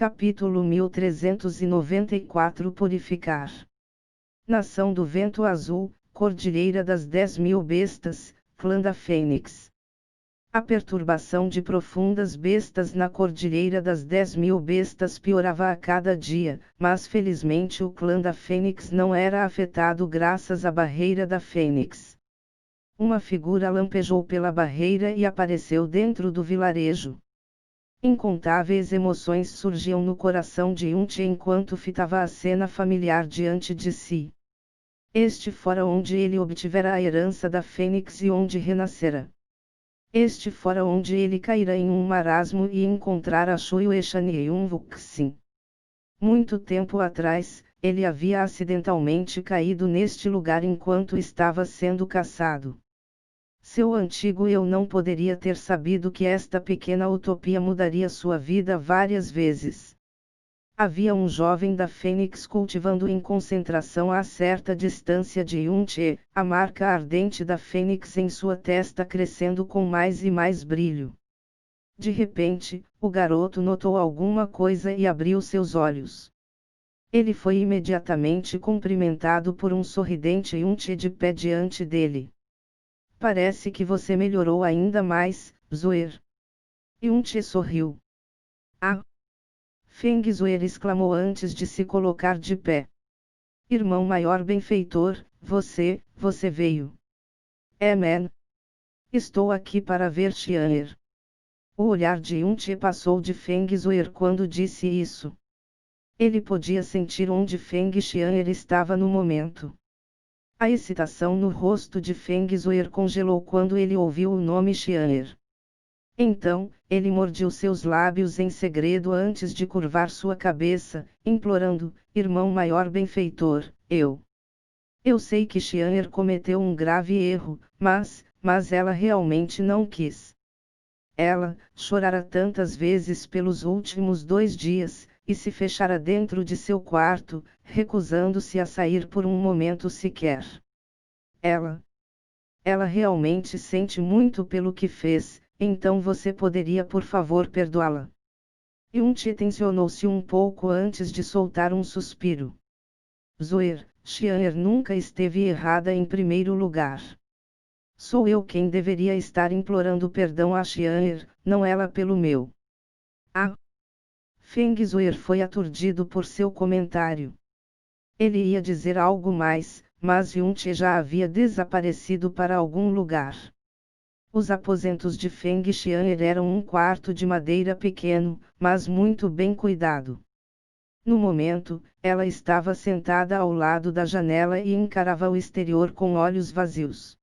Capítulo 1394 Purificar. Nação do Vento Azul, Cordilheira das 10.000 Bestas, Clã da Fênix. A perturbação de profundas bestas na Cordilheira das 10.000 Bestas piorava a cada dia, mas felizmente o Clã da Fênix não era afetado graças à Barreira da Fênix. Uma figura lampejou pela barreira e apareceu dentro do vilarejo. Incontáveis emoções surgiam no coração de Yunthe enquanto fitava a cena familiar diante de si. Este fora onde ele obtivera a herança da Fênix e onde renascera. Este fora onde ele caíra em um marasmo e encontrara Shueishan e Wuxin. Muito tempo atrás, ele havia acidentalmente caído neste lugar enquanto estava sendo caçado. Seu antigo eu não poderia ter sabido que esta pequena utopia mudaria sua vida várias vezes. Havia um jovem da Fênix cultivando em concentração a certa distância de Yunthe, a marca ardente da Fênix em sua testa crescendo com mais e mais brilho. De repente, o garoto notou alguma coisa e abriu seus olhos. Ele foi imediatamente cumprimentado por um sorridente Yunthe de pé diante dele. Parece que você melhorou ainda mais, Zoer. Yunthe sorriu. Ah! Feng Zoer exclamou antes de se colocar de pé. Irmão maior benfeitor, você veio. Man. Estou aqui para ver Xian'er. O olhar de Yunthe passou de Feng Zoer quando disse isso. Ele podia sentir onde Feng Xian'er estava no momento. A excitação no rosto de Feng Zoer congelou quando ele ouviu o nome Xian'er. Então, ele mordiu seus lábios em segredo antes de curvar sua cabeça, implorando: Irmão maior benfeitor, eu sei que Xian'er cometeu um grave erro, mas ela realmente não quis. Ela chorara tantas vezes pelos últimos 2 dias, e se fechara dentro de seu quarto, recusando-se a sair por um momento sequer. Ela realmente sente muito pelo que fez, então você poderia por favor perdoá-la. Yunthe tensionou-se um pouco antes de soltar um suspiro. Zoer, Xian'er nunca esteve errada em primeiro lugar. Sou eu quem deveria estar implorando perdão a Xian'er, não ela pelo meu. Ah! Feng Zoer foi aturdido por seu comentário. Ele ia dizer algo mais, mas Yunthe já havia desaparecido para algum lugar. Os aposentos de Feng Xian'er eram um quarto de madeira pequeno, mas muito bem cuidado. No momento, ela estava sentada ao lado da janela e encarava o exterior com olhos vazios.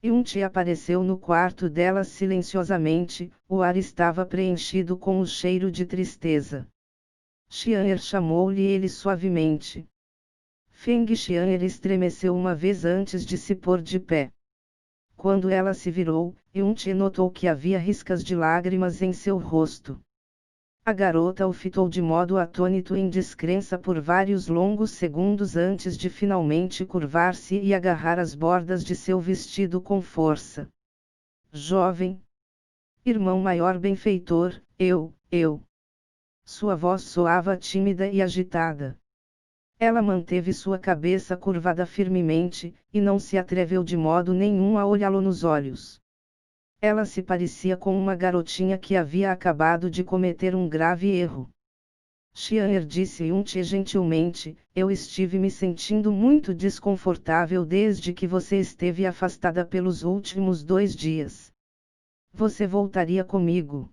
Yunthe apareceu no quarto dela silenciosamente, o ar estava preenchido com o cheiro de tristeza. Xian'er chamou-lhe ele suavemente. Feng Xian'er estremeceu uma vez antes de se pôr de pé. Quando ela se virou, Yunthe notou que havia riscas de lágrimas em seu rosto. A garota o fitou de modo atônito em descrença por vários longos segundos antes de finalmente curvar-se e agarrar as bordas de seu vestido com força. Jovem. Irmão maior benfeitor, eu. Sua voz soava tímida e agitada. Ela manteve sua cabeça curvada firmemente, e não se atreveu de modo nenhum a olhá-lo nos olhos. Ela se parecia com uma garotinha que havia acabado de cometer um grave erro. Xian'er disse Yunthe gentilmente: eu estive me sentindo muito desconfortável desde que você esteve afastada pelos últimos 2 dias. Você voltaria comigo?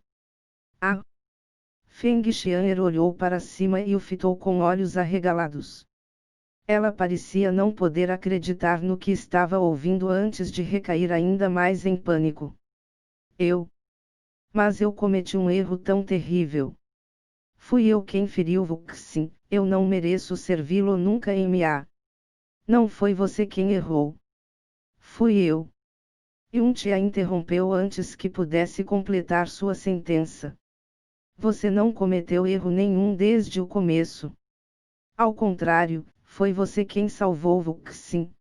Ah! Feng Xian'er olhou para cima e o fitou com olhos arregalados. Ela parecia não poder acreditar no que estava ouvindo antes de recair ainda mais em pânico. Mas eu cometi um erro tão terrível. Fui eu quem feriu Wuxin, eu não mereço servi-lo nunca em Ma. Não foi você quem errou. Fui eu. Yunthe a interrompeu antes que pudesse completar sua sentença. Você não cometeu erro nenhum desde o começo. Ao contrário, foi você quem salvou Wuxin.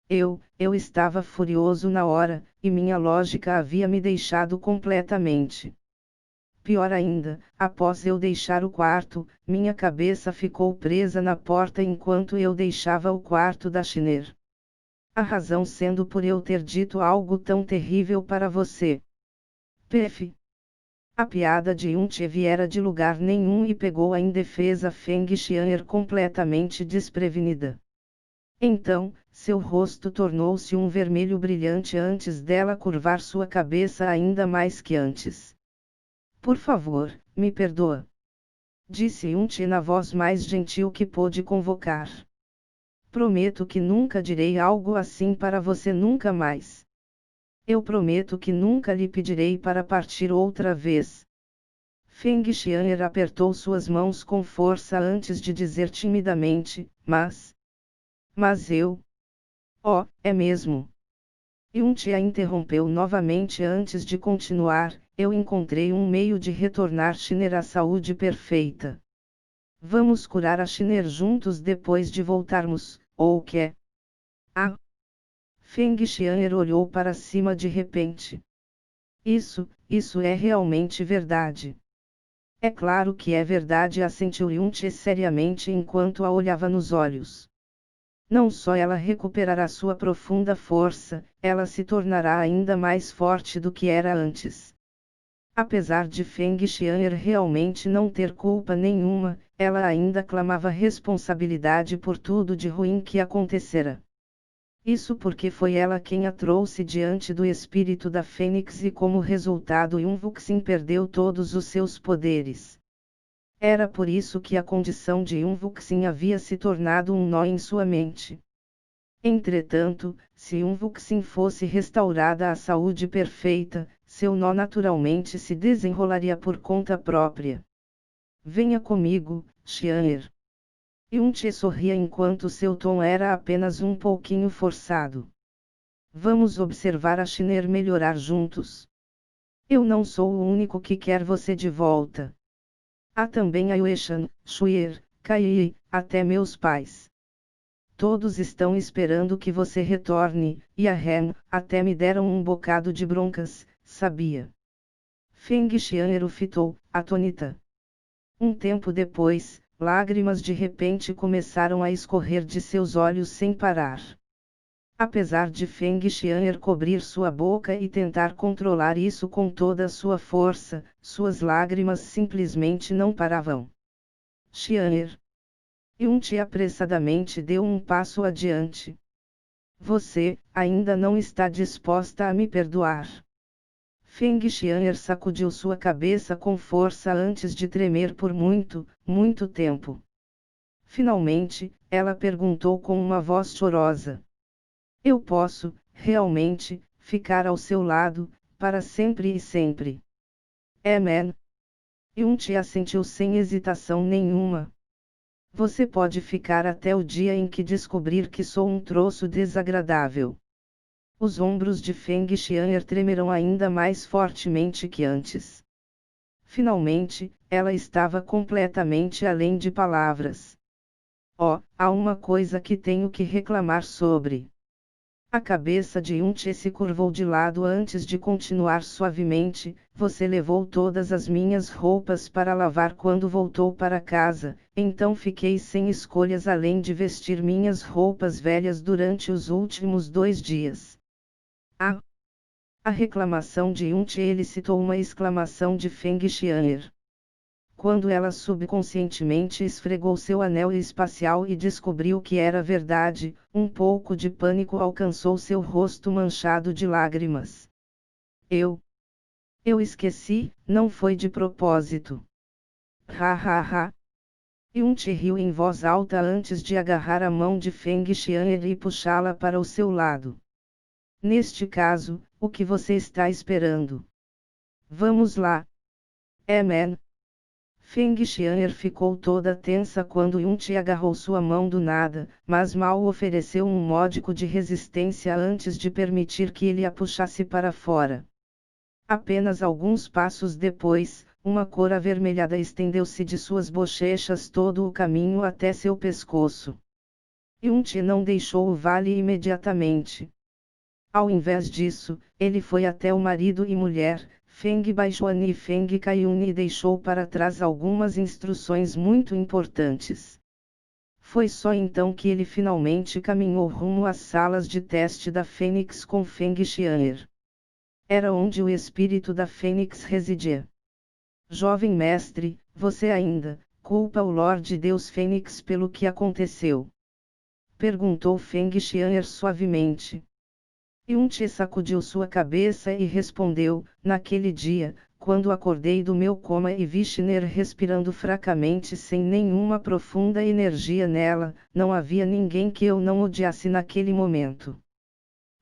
Eu estava furioso na hora, e minha lógica havia me deixado completamente Pior ainda, após eu deixar o quarto, minha cabeça ficou presa na porta enquanto eu deixava o quarto da Chiner. A razão sendo por eu ter dito algo tão terrível para você. Pf. A piada de Yunche viera de lugar nenhum e pegou a indefesa Feng Xian'er completamente desprevenida. Então, seu rosto tornou-se um vermelho brilhante antes dela curvar sua cabeça ainda mais que antes. Por favor, me perdoa. Disse Yunche na voz mais gentil que pôde convocar. Prometo que nunca direi algo assim para você nunca mais. Eu prometo que nunca lhe pedirei para partir outra vez. Feng Xian'er apertou suas mãos com força antes de dizer timidamente, Mas eu... Oh, é mesmo. Yunche a interrompeu novamente antes de continuar, eu encontrei um meio de retornar Chiner à saúde perfeita. Vamos curar a Chiner juntos depois de voltarmos, ou o que? Ah! Feng Xian'er olhou para cima de repente. Isso é realmente verdade. É claro que é verdade, assentiu Yunche seriamente enquanto a olhava nos olhos. Não só ela recuperará sua profunda força, ela se tornará ainda mais forte do que era antes. Apesar de Feng Xian'er realmente não ter culpa nenhuma, ela ainda clamava responsabilidade por tudo de ruim que acontecera. Isso porque foi ela quem a trouxe diante do espírito da Fênix e como resultado Yunvuxin perdeu todos os seus poderes. Era por isso que a condição de Yunvuxin havia se tornado um nó em sua mente. Entretanto, se Yunvuxin fosse restaurada à saúde perfeita, seu nó naturalmente se desenrolaria por conta própria. Venha comigo, Xian'er. Yunche sorria enquanto seu tom era apenas um pouquinho forçado. Vamos observar a Chiner melhorar juntos. Eu não sou o único que quer você de volta. Há também a Yueshan, Shuir, Kai, até meus pais. Todos estão esperando que você retorne, e a Ren, até me deram um bocado de broncas, sabia? Feng Xian'er o fitou, atônita. Um tempo depois, lágrimas de repente começaram a escorrer de seus olhos sem parar. Apesar de Feng Xian'er cobrir sua boca e tentar controlar isso com toda a sua força, suas lágrimas simplesmente não paravam. Xian'er. Yunche apressadamente deu um passo adiante. Você, ainda não está disposta a me perdoar. Feng Xian'er sacudiu sua cabeça com força antes de tremer por muito, muito tempo. Finalmente, ela perguntou com uma voz chorosa. Eu posso, realmente, ficar ao seu lado, para sempre e sempre. Amen. Yunche assentiu sem hesitação nenhuma. Você pode ficar até o dia em que descobrir que sou um troço desagradável. Os ombros de Feng Xian'er tremeram ainda mais fortemente que antes. Finalmente, ela estava completamente além de palavras. Oh, há uma coisa que tenho que reclamar sobre. A cabeça de Yunche se curvou de lado antes de continuar suavemente. Você levou todas as minhas roupas para lavar quando voltou para casa, então fiquei sem escolhas além de vestir minhas roupas velhas durante os últimos 2 dias. Ah! A reclamação de Yunche elicitou uma exclamação de Feng Xian'er. Quando ela subconscientemente esfregou seu anel espacial e descobriu que era verdade, um pouco de pânico alcançou seu rosto manchado de lágrimas. Eu esqueci, não foi de propósito. Ha ha ha. Yunche riu em voz alta antes de agarrar a mão de Feng Xian'er e puxá-la para o seu lado. Neste caso, o que você está esperando? Vamos lá. Amen. Feng Xian'er ficou toda tensa quando Yunche agarrou sua mão do nada, mas mal ofereceu um módico de resistência antes de permitir que ele a puxasse para fora. Apenas alguns passos depois, uma cor avermelhada estendeu-se de suas bochechas todo o caminho até seu pescoço. Yunche não deixou o vale imediatamente. Ao invés disso, ele foi até o marido e mulher, Feng Baixuan e Feng Caiun e deixou para trás algumas instruções muito importantes. Foi só então que ele finalmente caminhou rumo às salas de teste da Fênix com Feng Xian'er. Era onde o espírito da Fênix residia. Jovem mestre, você ainda culpa o Lorde Deus Fênix pelo que aconteceu? Perguntou Feng Xian'er suavemente. Yun-Che sacudiu sua cabeça e respondeu: naquele dia, quando acordei do meu coma e vi Shiner respirando fracamente sem nenhuma profunda energia nela, não havia ninguém que eu não odiasse naquele momento.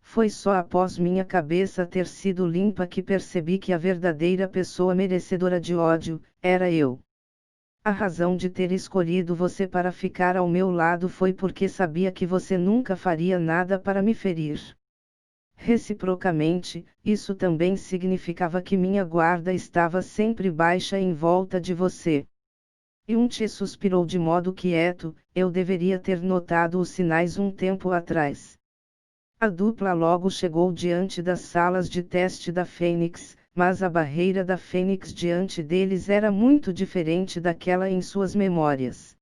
Foi só após minha cabeça ter sido limpa que percebi que a verdadeira pessoa merecedora de ódio era eu. A razão de ter escolhido você para ficar ao meu lado foi porque sabia que você nunca faria nada para me ferir. Reciprocamente, isso também significava que minha guarda estava sempre baixa em volta de você. Yun-Che suspirou de modo quieto, eu deveria ter notado os sinais um tempo atrás. A dupla logo chegou diante das salas de teste da Fênix, mas a barreira da Fênix diante deles era muito diferente daquela em suas memórias.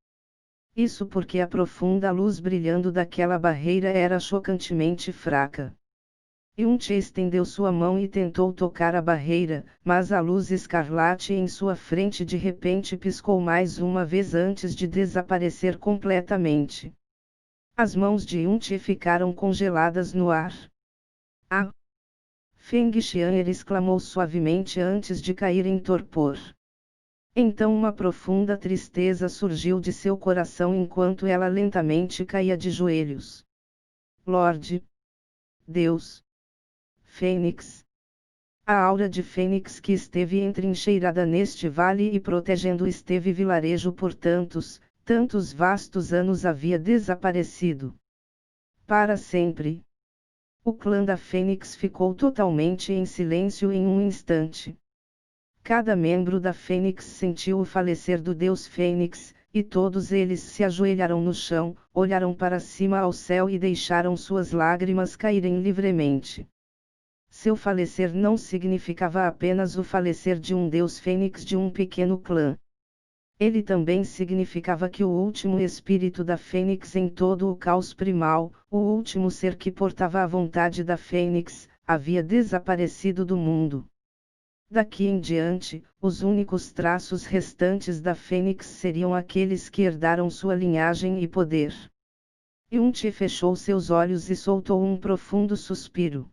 Isso porque a profunda luz brilhando daquela barreira era chocantemente fraca. Yun-Che estendeu sua mão e tentou tocar a barreira, mas a luz escarlate em sua frente de repente piscou mais uma vez antes de desaparecer completamente. As mãos de Yun-Che ficaram congeladas no ar. Ah! Feng Xian'er exclamou suavemente antes de cair em torpor. Então uma profunda tristeza surgiu de seu coração enquanto ela lentamente caía de joelhos. Lorde Deus Fênix. A aura de Fênix que esteve entrincheirada neste vale e protegendo esteve vilarejo por tantos vastos anos havia desaparecido. Para sempre. O clã da Fênix ficou totalmente em silêncio em um instante. Cada membro da Fênix sentiu o falecer do deus Fênix, e todos eles se ajoelharam no chão, olharam para cima ao céu e deixaram suas lágrimas caírem livremente. Seu falecer não significava apenas o falecer de um deus Fênix de um pequeno clã. Ele também significava que o último espírito da Fênix em todo o caos primal, o último ser que portava a vontade da Fênix, havia desaparecido do mundo. Daqui em diante, os únicos traços restantes da Fênix seriam aqueles que herdaram sua linhagem e poder. Yun-Che fechou seus olhos e soltou um profundo suspiro.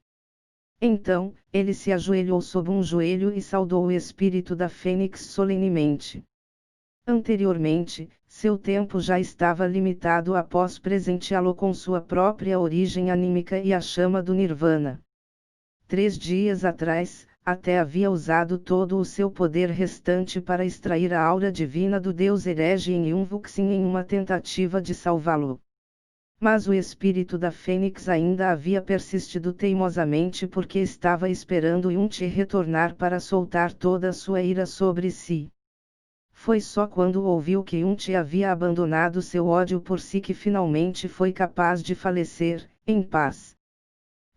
Então, ele se ajoelhou sob um joelho e saudou o espírito da Fênix solenemente. Anteriormente, seu tempo já estava limitado após presenteá-lo com sua própria origem anímica e a chama do Nirvana. 3 dias atrás, até havia usado todo o seu poder restante para extrair a aura divina do deus herege em Yun-Vuxin em uma tentativa de salvá-lo. Mas o espírito da Fênix ainda havia persistido teimosamente porque estava esperando Yun-Che retornar para soltar toda a sua ira sobre si. Foi só quando ouviu que Yun-Che havia abandonado seu ódio por si que finalmente foi capaz de falecer, em paz.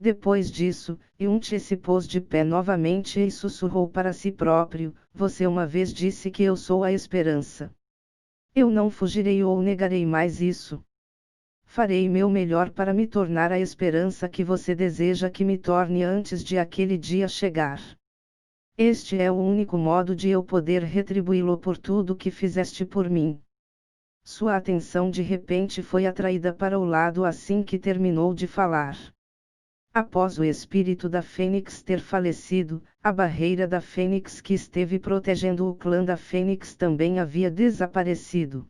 Depois disso, Yun-Che se pôs de pé novamente e sussurrou para si próprio: você uma vez disse que eu sou a esperança. Eu não fugirei ou negarei mais isso. Farei meu melhor para me tornar a esperança que você deseja que me torne antes de aquele dia chegar. Este é o único modo de eu poder retribuí-lo por tudo que fizeste por mim. Sua atenção de repente foi atraída para o lado assim que terminou de falar. Após o espírito da Fênix ter falecido, a barreira da Fênix que esteve protegendo o clã da Fênix também havia desaparecido.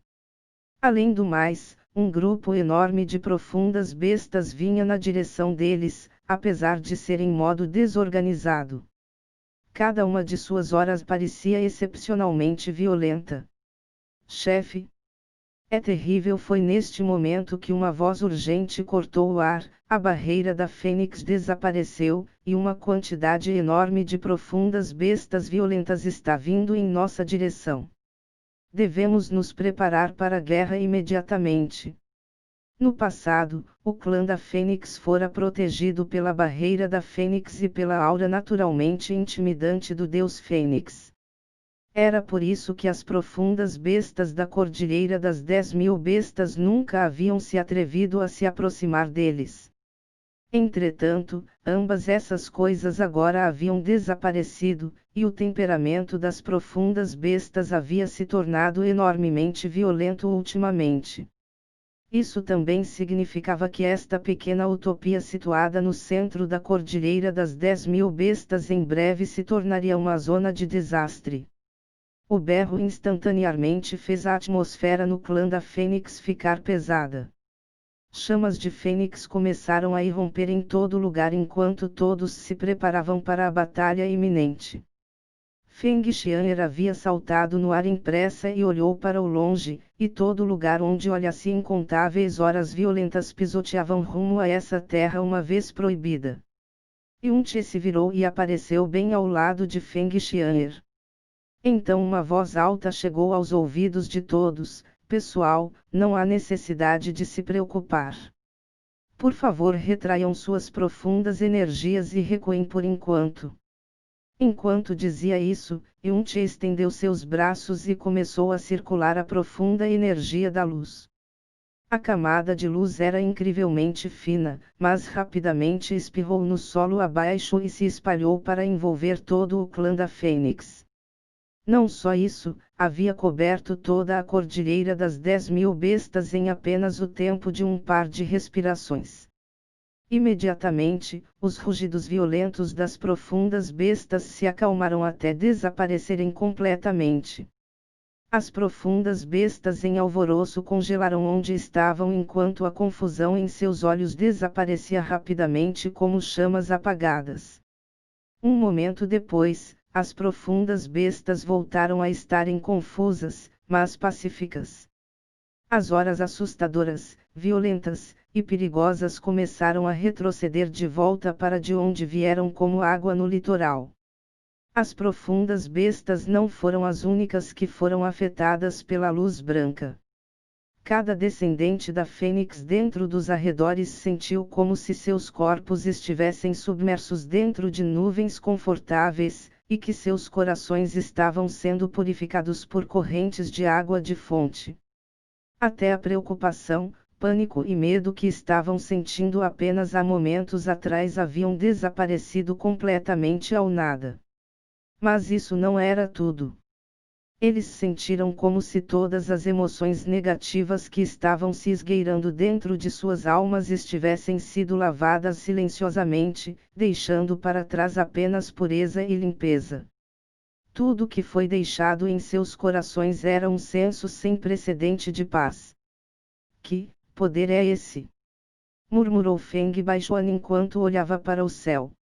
Além do mais, um grupo enorme de profundas bestas vinha na direção deles, apesar de ser em modo desorganizado. Cada uma de suas horas parecia excepcionalmente violenta. Chefe! É terrível. Foi neste momento que uma voz urgente cortou o ar, a barreira da Fênix desapareceu, e uma quantidade enorme de profundas bestas violentas está vindo em nossa direção. Devemos nos preparar para a guerra imediatamente. No passado, o clã da Fênix fora protegido pela barreira da Fênix e pela aura naturalmente intimidante do deus Fênix. Era por isso que as profundas bestas da Cordilheira das 10.000 Bestas nunca haviam se atrevido a se aproximar deles. Entretanto, ambas essas coisas agora haviam desaparecido, e o temperamento das profundas bestas havia se tornado enormemente violento ultimamente. Isso também significava que esta pequena utopia situada no centro da Cordilheira das 10.000 Bestas em breve se tornaria uma zona de desastre. O berro instantaneamente fez a atmosfera no clã da Fênix ficar pesada. Chamas de Fênix começaram a irromper em todo lugar enquanto todos se preparavam para a batalha iminente. Feng Xian'er havia saltado no ar em pressa e olhou para o longe, e todo lugar onde olhasse incontáveis horas violentas pisoteavam rumo a essa terra uma vez proibida. Yun-Che se virou e apareceu bem ao lado de Feng Xian'er. Então uma voz alta chegou aos ouvidos de todos: pessoal, não há necessidade de se preocupar. Por favor, retraiam suas profundas energias e recuem por enquanto. Enquanto dizia isso, Yun-Che estendeu seus braços e começou a circular a profunda energia da luz. A camada de luz era incrivelmente fina, mas rapidamente espirrou no solo abaixo e se espalhou para envolver todo o clã da Fênix. Não só isso, havia coberto toda a Cordilheira das 10.000 Bestas em apenas o tempo de um par de respirações. Imediatamente, os rugidos violentos das profundas bestas se acalmaram até desaparecerem completamente. As profundas bestas em alvoroço congelaram onde estavam enquanto a confusão em seus olhos desaparecia rapidamente como chamas apagadas. Um momento depois, as profundas bestas voltaram a estarem confusas, mas pacíficas. As horas assustadoras, violentas e perigosas começaram a retroceder de volta para de onde vieram como água no litoral. As profundas bestas não foram as únicas que foram afetadas pela luz branca. Cada descendente da Fênix dentro dos arredores sentiu como se seus corpos estivessem submersos dentro de nuvens confortáveis, e que seus corações estavam sendo purificados por correntes de água de fonte. Até a preocupação, pânico e medo que estavam sentindo apenas há momentos atrás haviam desaparecido completamente ao nada. Mas isso não era tudo. Eles sentiram como se todas as emoções negativas que estavam se esgueirando dentro de suas almas estivessem sido lavadas silenciosamente, deixando para trás apenas pureza e limpeza. Tudo que foi deixado em seus corações era um senso sem precedente de paz. Que poder é esse? Murmurou Feng Baixuan enquanto olhava para o céu.